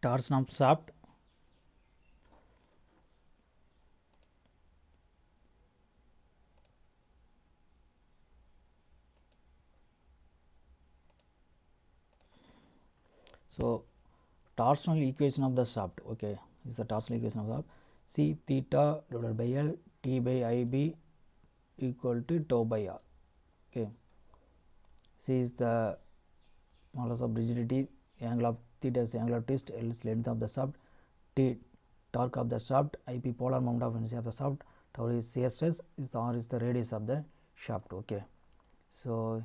torsion of shaft, so torsional equation of the shaft, okay, is the torsional equation of the shaft. C theta divided by L T by IB equal to tau by R, okay. C is the modulus of rigidity, angle of theta is angle of twist, L is length of the shaft, T torque of the shaft, IP polar moment of inertia of the shaft, tau is shear stress, is R is the radius of the shaft, okay. So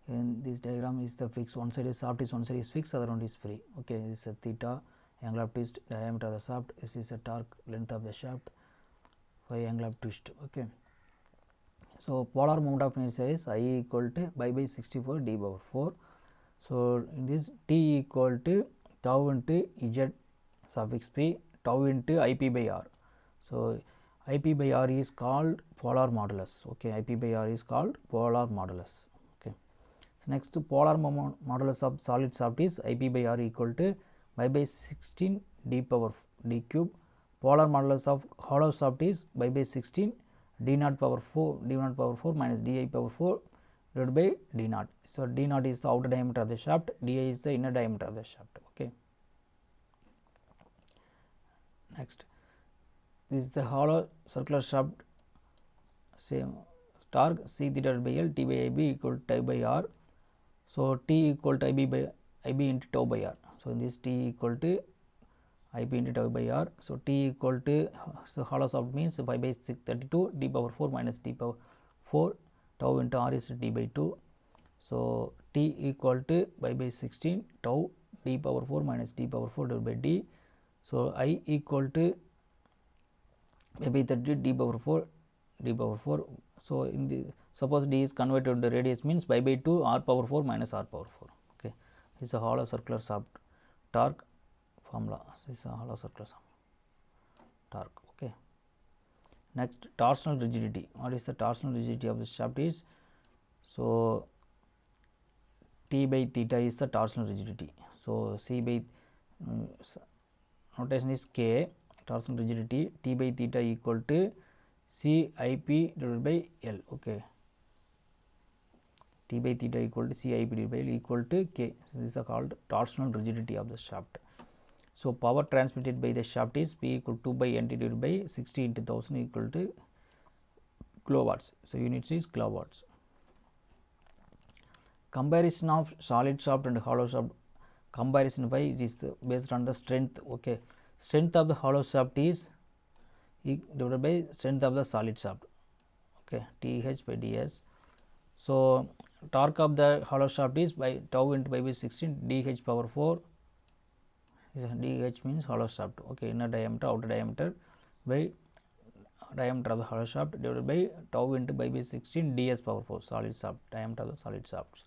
in this diagram is the fixed, one side is shaft is one side is fixed, other one is free, okay. This is a theta, angle of twist, diameter of the shaft, this is a torque, length of the shaft, phi angle of twist, okay. So polar moment of inertia is I equal to pi by 64 d power 4. So in this T equal to tau into Z suffix p, tau into IP by R. So IP by R is called polar modulus, okay. IP by R is called polar modulus, okay. So next polar modulus of solid shaft is IP by R equal to pi by 16 d power d cube. Polar modulus of hollow shaft is pi by 16 d naught power 4 minus di power 4 divided by d naught. So d naught is the outer diameter of the shaft, di is the inner diameter of the shaft, okay. Next, this is the hollow circular shaft, same torque C theta by L T by IB equal to tau by R. So T equal to IB into tau by R. So in this T equal to IB into tau by R. So T equal to, so hollow shaft means 5 by 632 d power 4 minus d power 4, tau into R is d by 2. So T equal to pi by 16 tau d power 4 minus d power 4 divided by d. So I equal to pi by 30 d power 4 d power 4. So in the, suppose d is converted to radius means pi by 2 r power 4 minus r power 4, okay. This is a hollow circular shaft torque formula. This is a hollow circular shaft torque, okay. Next, torsional rigidity. What is the torsional rigidity of the shaft is? So T by theta is the torsional rigidity. So C by notation is K, torsional rigidity, T by theta equal to C IP divided by L, okay. T by theta equal to C IP divided by L equal to K. So this is called torsional rigidity of the shaft. So power transmitted by the shaft is P equal to 2 by NT divided by 60 into 1000 equal to kilowatts. So units is kilowatts. Comparison of solid shaft and hollow shaft, comparison by it is based on the strength, okay. Strength of the hollow shaft is divided by strength of the solid shaft, okay, TH by DS. So torque of the hollow shaft is by tau into pi by 16 DH power 4, DH means hollow shaft, okay, inner diameter, outer diameter by diameter of the hollow shaft divided by tau into pi by 16 ds power 4, solid shaft, diameter of the solid shafts.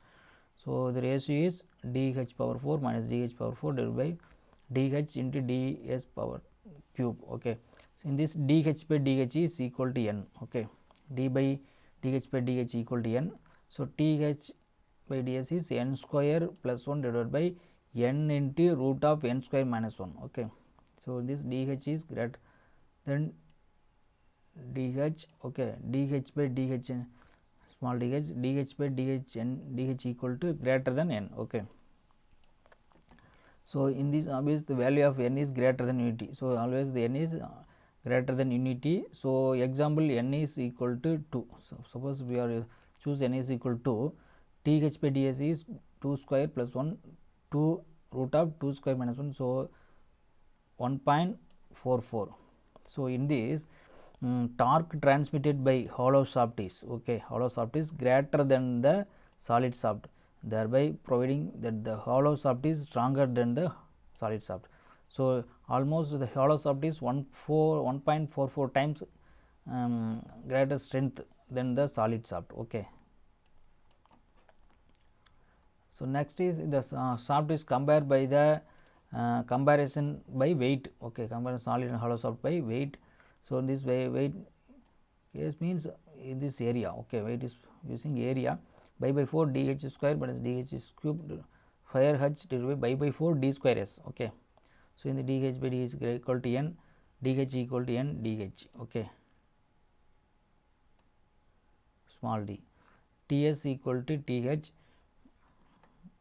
So the ratio is dh power 4 minus dh power 4 divided by dh into ds power cube, okay. So in this dh by dh is equal to n, okay, d by dh by dh equal to n. So th by ds is n square plus 1 divided by n into root of n square minus 1, okay. So this dh is greater than dh, okay, dh by dh small dh by dh n, dh equal to greater than n, okay. So in this obvious the value of n is greater than unity, so always the n is greater than unity. So example n is equal to 2, so suppose we are choose n is equal to th by ds is 2 square plus 1 2 root of 2 square minus 1, so 1.44. So in this torque transmitted by hollow shaft is, okay, hollow shaft is greater than the solid shaft, thereby providing that the hollow shaft is stronger than the solid shaft. So almost the hollow shaft is 1.44 times greater strength than the solid shaft, okay. So next is the shaft is compared by the comparison by weight, okay, comparison solid and hollow shaft by weight. So in this way weight case means in this area, okay, weight is using area, pi by 4 dh square minus dh is cube 5 h divided by pi by 4 d square s, okay. So in the dH by dH equal to n, dH equal to n dH, okay, small d, Ts equal to Th.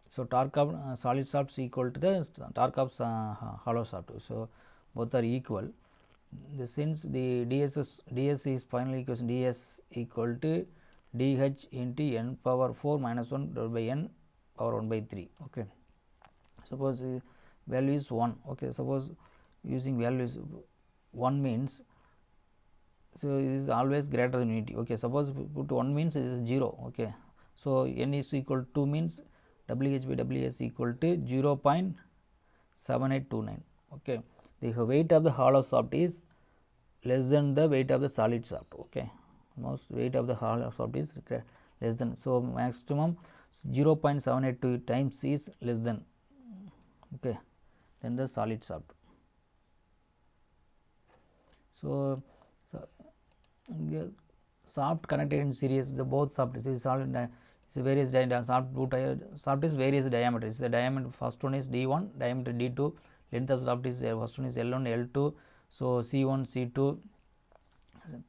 So torque of solid shafts equal to the torque of hollow shaft. So both are equal. Since the ds is final equation, ds equal to dH into n power 4 minus 1 divided by n power 1 by 3. Okay. Suppose value is 1. Okay. Suppose using value is 1 means, so it is always greater than unity. Okay. Suppose put 1 means it is 0. Okay. So n is equal to 2 means WH by WS equal to 0.7829. Okay. The weight of the hollow shaft is less than the weight of the solid shaft. Okay. Most weight of the hollow shaft is less than, so maximum 0.782 times is less than, okay, than the solid shaft. So shaft connected in series, the both shaft is solid, is various shaft is various diameters. The diameter first one is d1, diameter d2, length of shaft is first one is L1, L2, so C1, C2,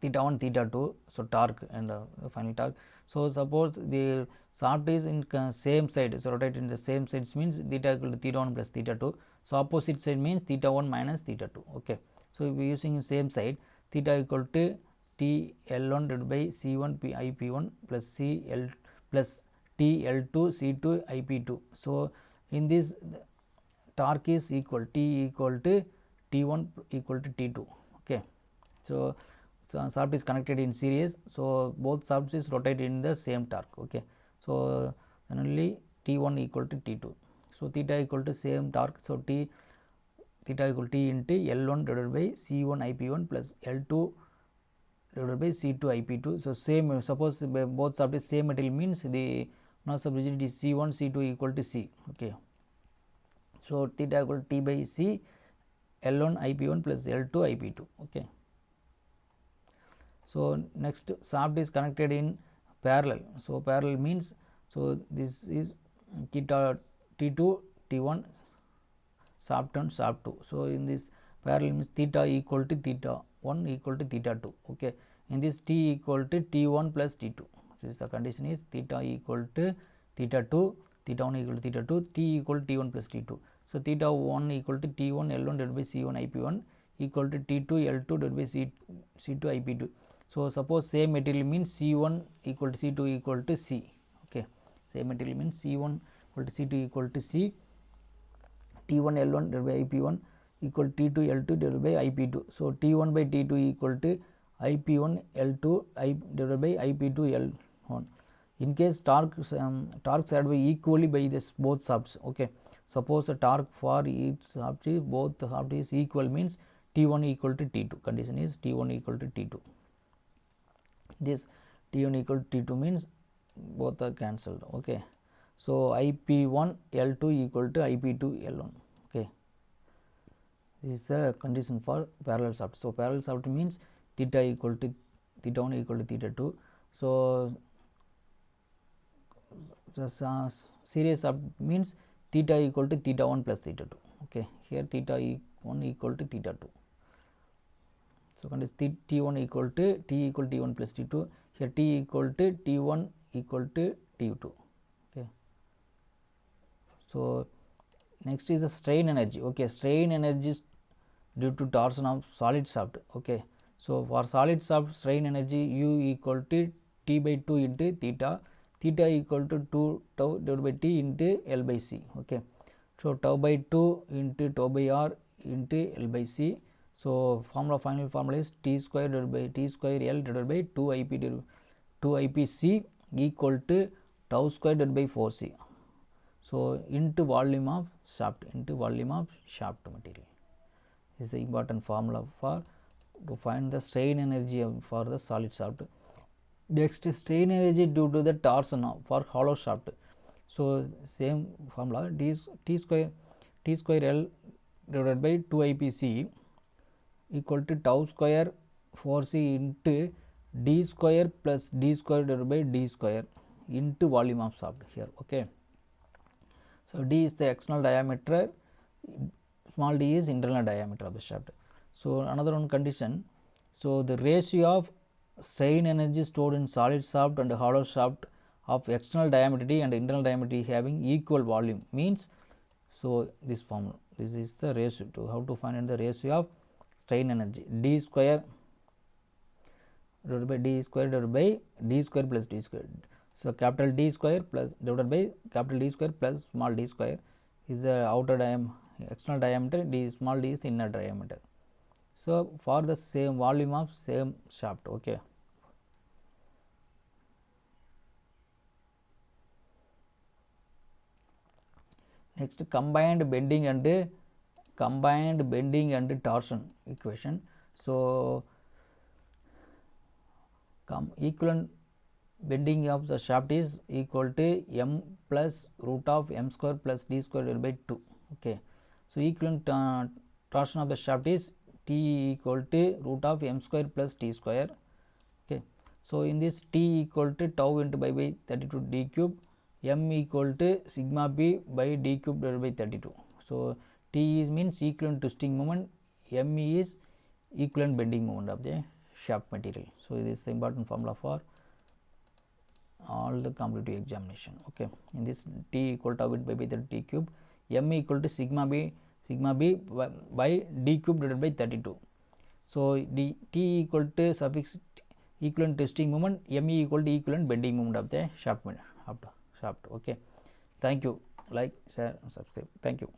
theta 1, theta 2, so torque and final torque. So suppose the shaft is in same side, so rotate in the same sides means theta equal to theta 1 plus theta 2. So opposite side means theta 1 minus theta 2. Okay. So if we using same side, theta equal to T L1 divided by C1 P I P1 plus C L plus T L2 C2 IP2. So in this torque is equal, T equal to T1 equal to T2. Okay. So shaft is connected in series, so both shafts is rotated in the same torque. Okay. So then only T1 equal to T2. So theta equal to same torque, so theta equal to T into L1 divided by C1 IP1 plus L2 divided by C2 IP2. So same, suppose both shaft is same material means the mass of rigidity is C1 C2 equal to C. Okay. So theta equal to T by C L1 IP1 plus L2 IP2. Okay. So next shaft is connected in parallel. So parallel means, so this is theta T2 T1 shaft 1 shaft 2. So in this parallel means theta equal to theta 1 equal to theta 2. Okay. In this T equal to T1 plus T2. So this the condition is theta equal to theta 2, theta 1 equal to theta 2, T equal to T1 plus T2. So theta 1 equal to T1 L1 divided by C1 IP1 equal to T2 L2 divided by C2 IP2. So suppose same material means C1 equal to C2 equal to C. Okay. Same material means C1 equal to C2 equal to C, T1 L1 divided by IP1 equal to T2 L2 divided by IP2. So T1 by T2 equal to IP1 L2 divided by IP2 L1. In case torques are by equally by this both shafts. Okay. Suppose the torque for each shaft is both shaft is equal means T1 equal to T2. Condition is T1 equal to T2. This T1 equal to T2 means both are cancelled. Okay. So IP1 L2 equal to IP2 L1. Okay. This is the condition for parallel shaft. So parallel shaft means theta equal to theta 1 equal to theta 2. So the series shaft means theta equal to theta 1 plus theta 2. Okay. Here theta 1 equal to theta 2. So condition T1 equal to T1 plus T2. Here T equal to T1 equal to T2. Okay. So next is the strain energy. Okay. Strain energy is due to torsion of solid shaft. Okay. So for solid shaft, strain energy U equal to T by 2 into theta, theta equal to 2 tau divided by T into L by C. Okay. So tau by 2 into tau by R into L by C. So final formula is T square divided by T square L divided by 2 IP C equal to tau square divided by 4C. So into volume of shaft material. This is the important formula for to find the strain energy for the solid shaft. Next, strain energy due to the torsion for hollow shaft. So same formula, T square L divided by 2 IPC equal to tau square 4C into D square plus D square divided by D square into volume of shaft here. Okay. So D is the external diameter, small d is internal diameter of the shaft. So another one condition, so the ratio of strain energy stored in solid shaft and hollow shaft of external diameter d and internal diameter d having equal volume means, so this formula, this is the ratio to how to find the ratio of strain energy, d square divided by d square divided by d square plus d square. So capital D square plus divided by capital D square plus small d square is the outer diameter, external diameter, d small d is inner diameter. So for the same volume of same shaft. Okay. Next, combined bending and torsion equation. So equivalent bending of the shaft is equal to m plus root of m square plus d square divided by 2. Okay. So equivalent torsion of the shaft is T equal to root of m square plus t square. Okay. So in this T equal to tau into pi by 32 d cube, m equal to sigma b by d cube divided by 32. So T is means equivalent twisting moment, m is equivalent bending moment of the shaft material. So this is the important formula for all the competitive examination. Okay. In this T equal to tau into pi by 32 d cube, m equal to sigma b by d cube divided by 32. So d T equal to suffix equivalent twisting moment, m equal to equivalent bending moment of the shaft. Okay. Thank you. Like, share and subscribe. Thank you.